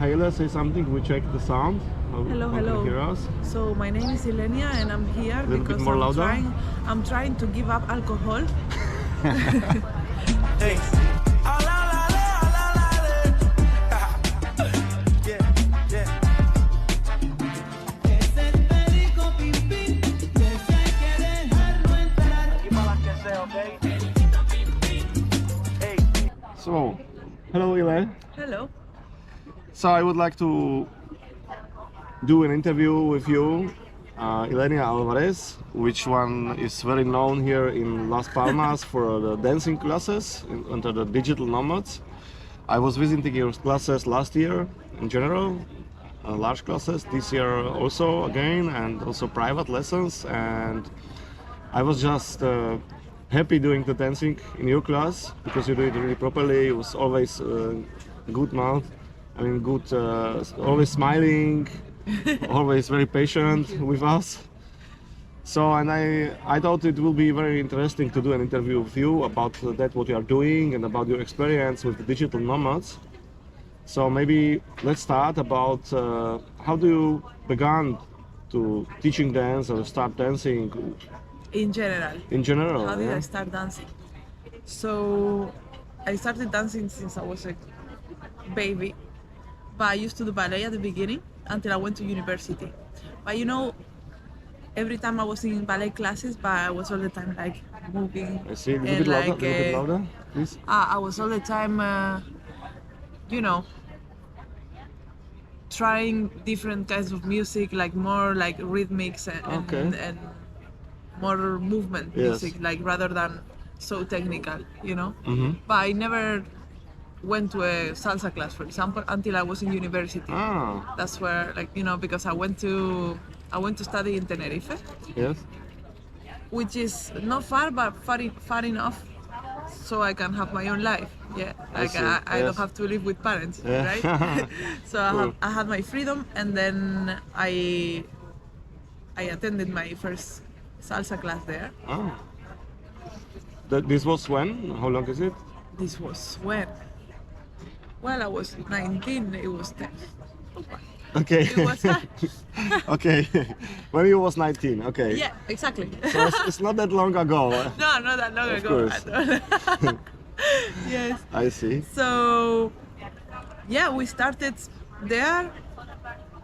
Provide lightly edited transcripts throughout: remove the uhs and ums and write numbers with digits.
Taylor, say something. We check the sound. Hello, How hello. can you hear us? So my name is Ylenia and I'm here A little bit because more louder? I'm trying to give up alcohol. Hey. So, hello, Yle. Hello. So I would like to do an interview with you, Ylenia Alvarez, which one is very known here in Las Palmas for the dancing classes under the digital nomads. I was visiting your classes last year in general, large classes, this year also again, and also private lessons, and I was just happy doing the dancing in your class because you do it really properly. It was always good mouth, I mean good, always smiling, always very patient with us. So, and I thought it will be very interesting to do an interview with you about that, what you are doing, and about your experience with the digital nomads. So maybe let's start about how do you began to teaching dance or start dancing In general. in general? How did yeah? I start dancing? So I started dancing since I was a baby. But I used to do ballet at the beginning until I went to university. But you know, every time I was in ballet classes, but I was all the time like moving. I see. A little and bit louder, like, little bit louder, please. I was all the time, you know, trying different kinds of music, like more like rhythmics Okay. and more movement Yes. music, like rather than so technical, you know. Mm-hmm. But I never went to a salsa class, for example, until I was in university. Ah, That's where, like, you know, because I went to study in Tenerife, yes. which is not far, but far enough so I can have my own life. Yeah, like see, I don't yes. have to live with parents, Yeah. right? So Cool. I had my freedom, and then I attended my first salsa class there. Ah. This was when? How long is it? This was when? Well, I was 19. It was 10. Okay. It was Okay. When you was 19. Okay. yeah, exactly. So it's not that long ago. No, not that long Of ago. course. Yes. I see. So, yeah, we started there.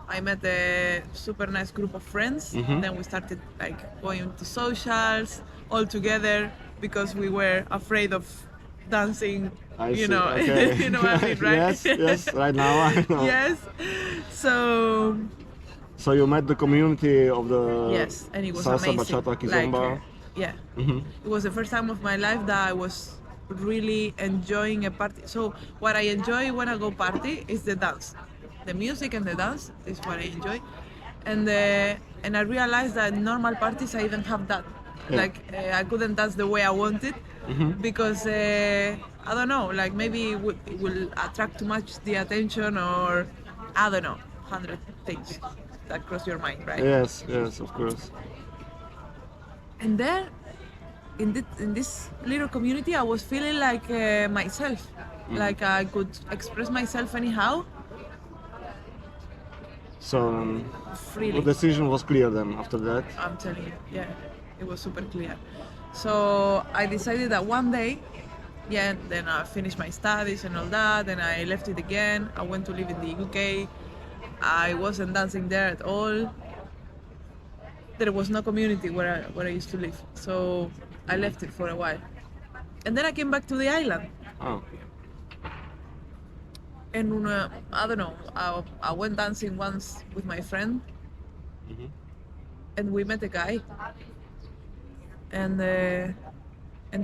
I met a super nice group of friends. Mhm. Then we started like going to socials all together because we were afraid of dancing. I you see. know, Okay. you know what I mean, right? Yes. Yes. Right now I know. Yes. So So you met the community of the yes, and it was salsa, amazing. bachata, kizomba. Yeah. Mhm. It was the first time of my life that I was really enjoying a party. So what I enjoy when I go party is the dance, the music and the dance is what I enjoy, and I realized that in normal parties I didn't have that. Yeah. Like I couldn't dance the way I wanted because I don't know. Like maybe it will attract too much the attention, or I don't know, 100 things that cross your mind, right? Yes. Yes. Of course. And there, in this little community, I was feeling like myself, like I could express myself anyhow. So the freely. decision was clear then after that. I'm telling you, yeah, it was super clear. So I decided that one day, yeah, then I finished my studies and all that, and I left it again. I went to live in the UK. I wasn't dancing there at all. There was no community where I used to live, so I left it for a while. And then I came back to the island, Oh. and I don't know. I went dancing once with my friend, Mhm. and we met a guy, and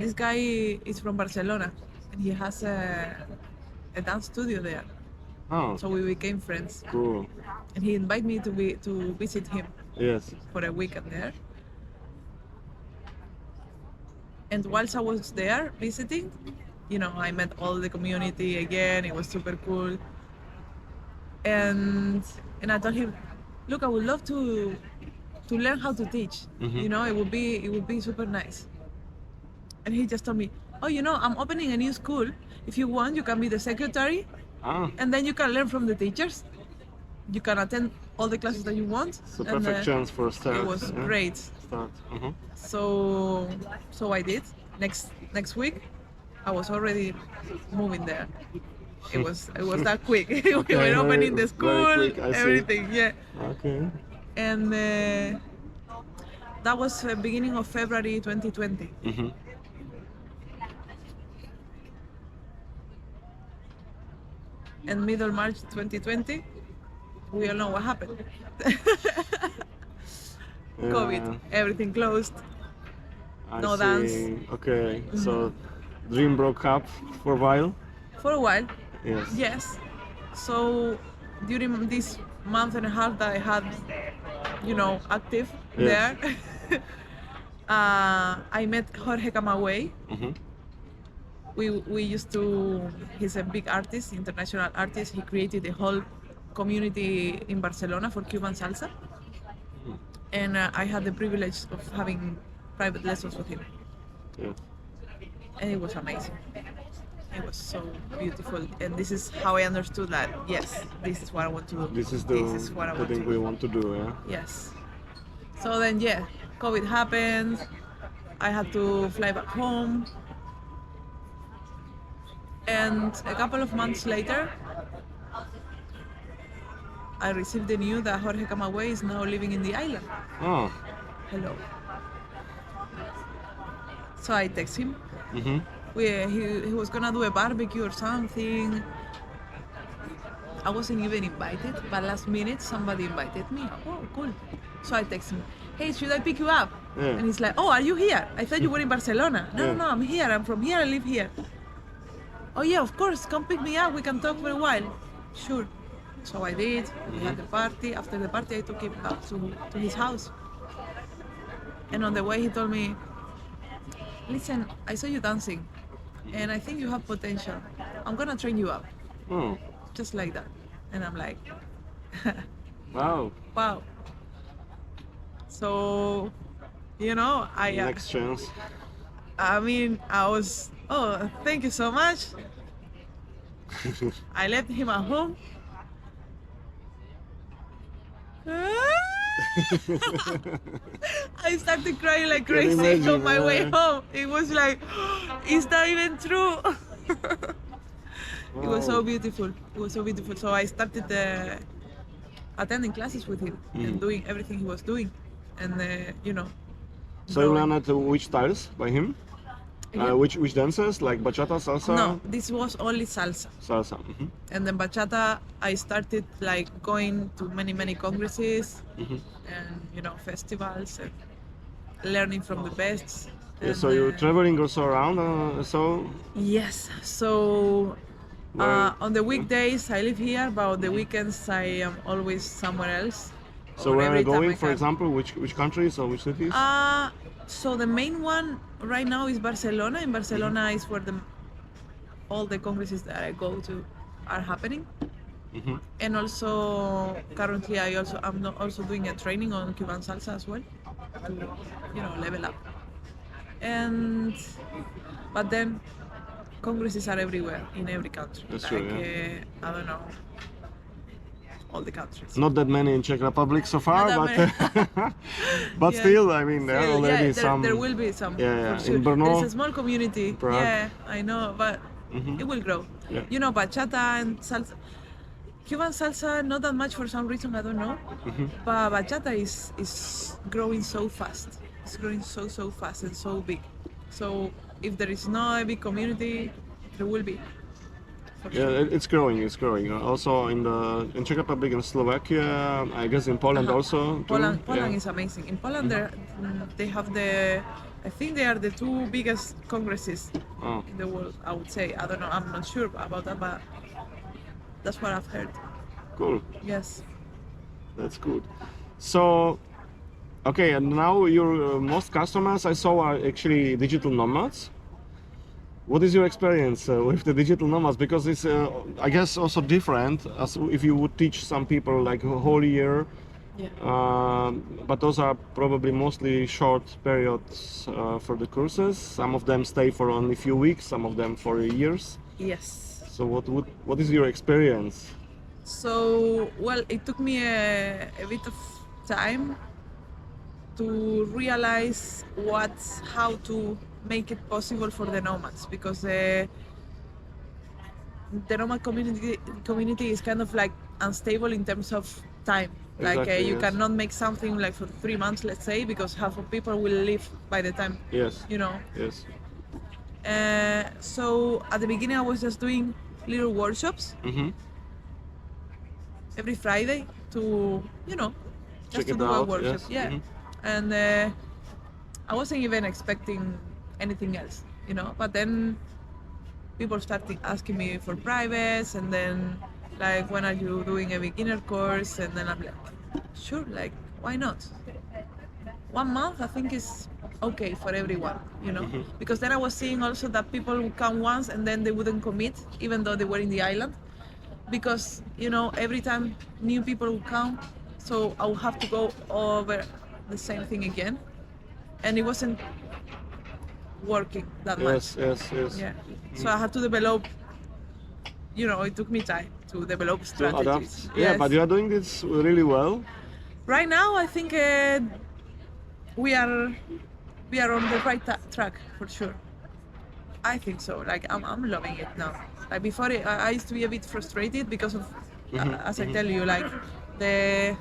this guy is from Barcelona, and he has a dance studio there. Oh. So we became friends, Cool. and he invited me to visit him Yes. for a weekend there. And whilst I was there visiting, I met all the community again. It was super cool. And I told him, look, I would love to learn how to teach. Mhm. It would be super nice. And he just told me, oh, I'm opening a new school. If you want, you can be the secretary, Ah. and then you can learn from the teachers. You can attend all the classes that you want. So and, perfect chance for a start. It was yeah? great. Start. So I did. Next week, I was already moving there. It was that quick. We were very- opening the very school, quick, I see. everything. Yeah. Okay. And that was beginning of February 2020. Mhm. And middle March 2020, we all know what happened. COVID, Yeah, everything closed. I no see. dance. Okay. So dream broke up for a while. For a while, Yes. yes. So during this month and a half that I had, active Yes. there, I met Jorge Camagüey. Mhm. We used to. He's a big artist, international artist. He created a whole community in Barcelona for Cuban salsa, and I had the privilege of having private lessons with him, Yeah. and it was amazing. It was so beautiful, and this is how I understood that. Yes, this is what I want to do. This is what I the want to thing do. we want to do. Yeah. Yes. So then, yeah, COVID happened. I had to fly back home. And a couple of months later, I received the news that Jorge Camagüey is now living in the island. Oh. Hello. So I text him. Mhm. He was gonna do a barbecue or something. I wasn't even invited, but last minute somebody invited me. Oh, cool. So I text him, hey, should I pick you up? Yeah. And he's like, oh, are you here? I thought you were in Barcelona. No, Yeah. no, I'm here. I'm from here. I live here. Oh yeah, of course. Come pick me up. We can talk for a while. Sure. So I did. We had the party. After the party, I took him back to his house. And on the way, he told me, listen, I saw you dancing, and I think you have potential. I'm gonna train you up. Oh. Just like that. And I'm like, Wow. wow. So, Next chance. I was, oh, thank you so much. I left him at home. I started crying like crazy imagine, on my way yeah. home. It was like, it's not even true. It was so Wow. beautiful. It was so beautiful. So I started attending classes with him and doing everything he was doing. And, So you growing. learned which styles by him? Again? Which dances like bachata, salsa? No, this was only salsa. Salsa. Mhm. And then bachata, I started like going to many congresses Mhm. and festivals and learning from the best. Yeah, And, so you're traveling also around, so yes. So Where- on the weekdays I live here, but on the weekends I am always somewhere else. so or where are every you time going, I for can. example, which countries or which cities? So the main one right now is Barcelona. In Barcelona is where all the congresses that I go to are happening. Mhm. And also currently I'm also doing a training on Cuban salsa as well to level up. And but then congresses are everywhere in every country. That's like true, yeah. I don't know, all the countries. Not that many in Czech Republic so far, Not but that but Yeah. still, I mean, there are Still, already yeah, some. there will be some. Yeah, yeah. For sure. In Brno, There is a small community. Prague. Yeah, I know, but Mhm. it will grow. Yeah. You know, bachata and salsa. Cuban salsa, not that much for some reason, I don't know. Mhm. But bachata is growing so fast. It's growing so fast and so big. So if there is no a big community, there will be. For Yeah, sure. it's growing. It's growing. Also in Czech Republic and Slovakia, I guess in Poland Uh-huh. also. Too. Poland Yeah. is amazing. In Poland, they have I think they are the two biggest congresses Oh, in the world. I would say. I don't know. I'm not sure about that, but that's what I've heard. cool. Yes. That's good. So, okay, and now your most customers I saw are actually digital nomads. What is your experience with the digital nomads? Because it's, I guess, also different as if you would teach some people like a whole year. Yeah. But those are probably mostly short periods for the courses. Some of them stay for only a few weeks, some of them for years. Yes. So what is your experience? So, well, it took me a bit of time to realize how to make it possible for the nomads, because the nomad community is kind of like unstable in terms of time. Like Exactly, you yes. cannot make something like for 3 months, let's say, because half of people will leave by the time, Yes. you know. Yes. So at the beginning, I was just doing little workshops Mm-hmm. every Friday to, Check just to it do a out, workshop. yes. Yeah. Mhm. And I wasn't even expecting anything else, But then people started asking me for privates, and then like, when are you doing a beginner course? And then I'm like, sure, like, why not? 1 month, I think, is okay for everyone, because then I was seeing also that people would come once and then they wouldn't commit, even though they were in the island, because every time new people would come, so I would have to go over the same thing again, and it wasn't working that much. Yes. Yeah. So I had to develop. It took me time to develop To strategies. adapt. Yeah, but you are doing this really well. Right now, I think we are on the right track for sure. I think so. Like, I'm loving it now. Like before, I used to be a bit frustrated because of, as I tell you, like the,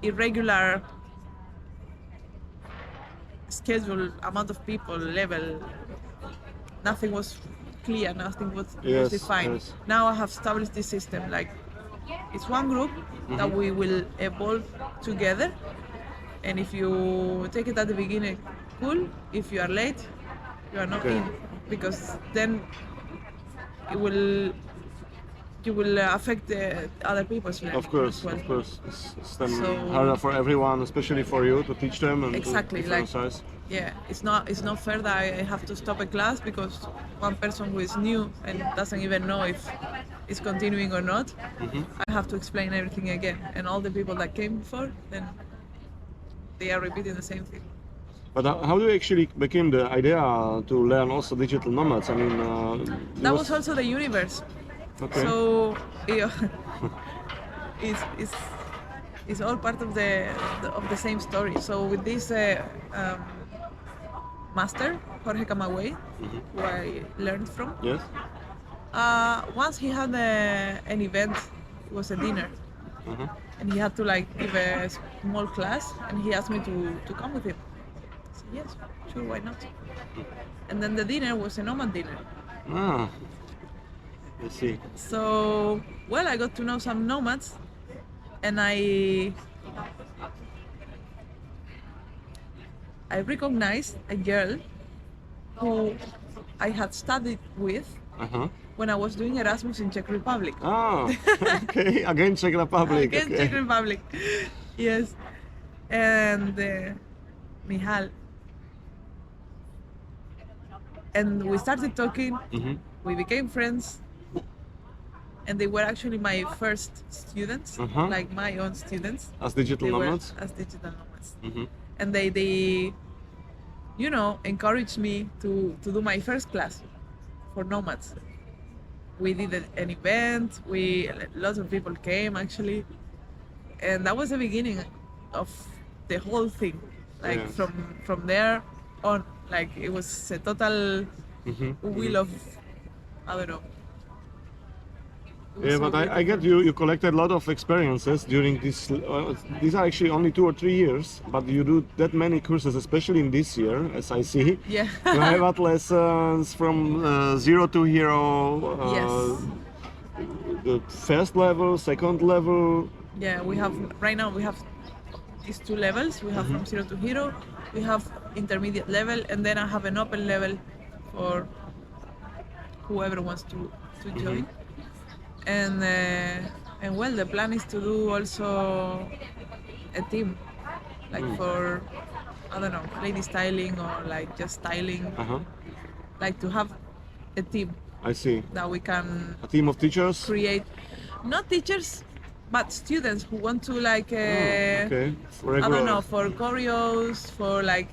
irregular schedule, amount of people, level. Nothing was clear. Nothing was Yes, defined. yes. Now I have established this system. Like, it's one group that we will evolve together. And if you take it at the beginning, cool. If you are late, you are not Okay. in, because then you will affect the other people's learning. Of course, as well. of course. It's then So- harder for everyone, especially for you, to teach them and Exactly, to like- differentiate. Yeah, it's not fair that I have to stop a class because one person who is new and doesn't even know if it's continuing or not, I have to explain everything again. And all the people that came before, then they are repeating the same thing. But how do you actually became the idea to learn also digital nomads? I mean, That was also the universe. okay. So it's all part of the same story. So with this master, Jorge Camagüey, who I learned from, Yes. once he had an event, it was a dinner, Uh-huh. and he had to like give a small class, and he asked me to come with him. I said, yes, sure, why not? And then the dinner was a nomad dinner. Ah. I see. So, well, I got to know some nomads, and I recognized a girl who I had studied with Uh-huh. when I was doing Erasmus in Czech Republic. Ah. Okay. Again, Czech Republic. Again, okay. Czech Republic. Yes. And Mihal. And we started talking, Mhm. we became friends, and they were actually my first students, like my own students. As digital They were nomads. as digital nomads. Mhm. And they encouraged me to do my first class for nomads. we did an event. Lots of people came actually, and that was the beginning of the whole thing. Like Yes. from there on, like it was a total wheel of, I don't know. It was Yeah, so but I get beautiful. you collected a lot of experiences during this. These are actually only 2 or 3 years, but you do that many courses, especially in this year, as I see. Yeah. Private lessons from zero to hero, Yes. the first level, second level. Yeah, we have right now we have these two levels. We have from zero to hero, we have intermediate level, and then I have an open level for whoever wants to join. And well, the plan is to do also a team, like for, I don't know, lady styling or like just styling, Uh-huh. like to have a team I see. that we can A team of teachers. create, not teachers, but students who want to like, Oh, okay. I don't Regular. know, for choreos, for like,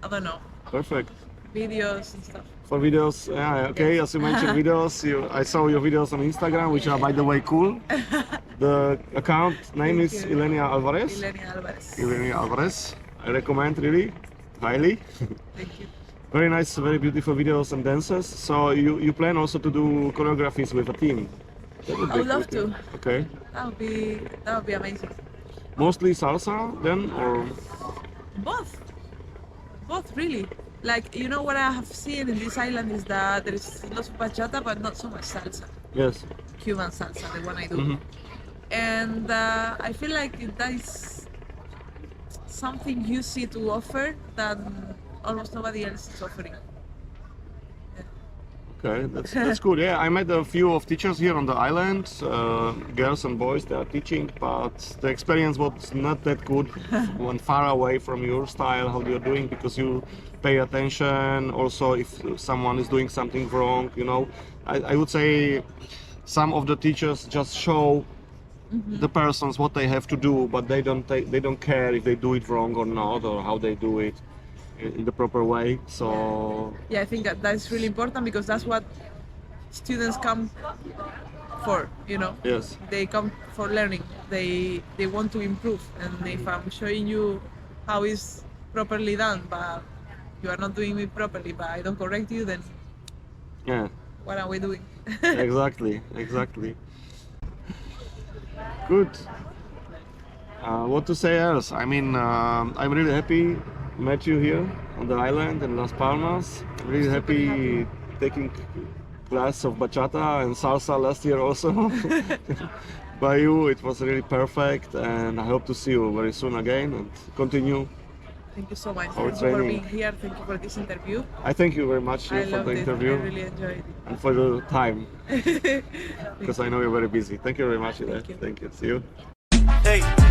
I don't know, Perfect. videos and stuff. For videos, yeah, okay. Yes. As you mentioned, videos. I saw your videos on Instagram, which are, by the way, cool. The account name Thank is you. Ylenia Alvarez. Ylenia Alvarez. Ylenia Alvarez. I recommend really highly. Thank you. Very nice, very beautiful videos and dances. So you plan also to do choreographies with a team? That would I be would love cool, to. yeah. Okay. That would be amazing. Mostly salsa then, or Both really. Like, you know what I have seen in this island is that there is lots of bachata, but not so much salsa. yes. Cuban salsa, the one I do. Mhm. And I feel like that is something you see to offer that almost nobody else is offering. Okay, that's good. Yeah, I met a few of teachers here on the island, girls and boys. They are teaching, but the experience was not that good. When far away from your style, how you're doing, because you pay attention. Also, if someone is doing something wrong, I would say some of the teachers just show the persons what they have to do, but they don't care if they do it wrong or not, or how they do it in the proper way. So Yeah, I think that's really important because that's what students come for, yes. They come for learning. They want to improve, and if I'm showing you how it's properly done, but you are not doing it properly, but I don't correct you, then Yeah. what are we doing? Exactly. Good. What to say else? I mean, I'm really happy met you here on the island in Las Palmas. I'm really happy taking class of bachata and salsa last year also by you. It was really perfect, and I hope to see you very soon again and continue. Thank you so much. Our Thank you for training. being here. Thank you for this interview. I thank you very much I here for loved the it. interview I really enjoyed and for the time, it. because I know you're very busy. Thank you very much, Ylenia. you. Thank you. See you. Hey.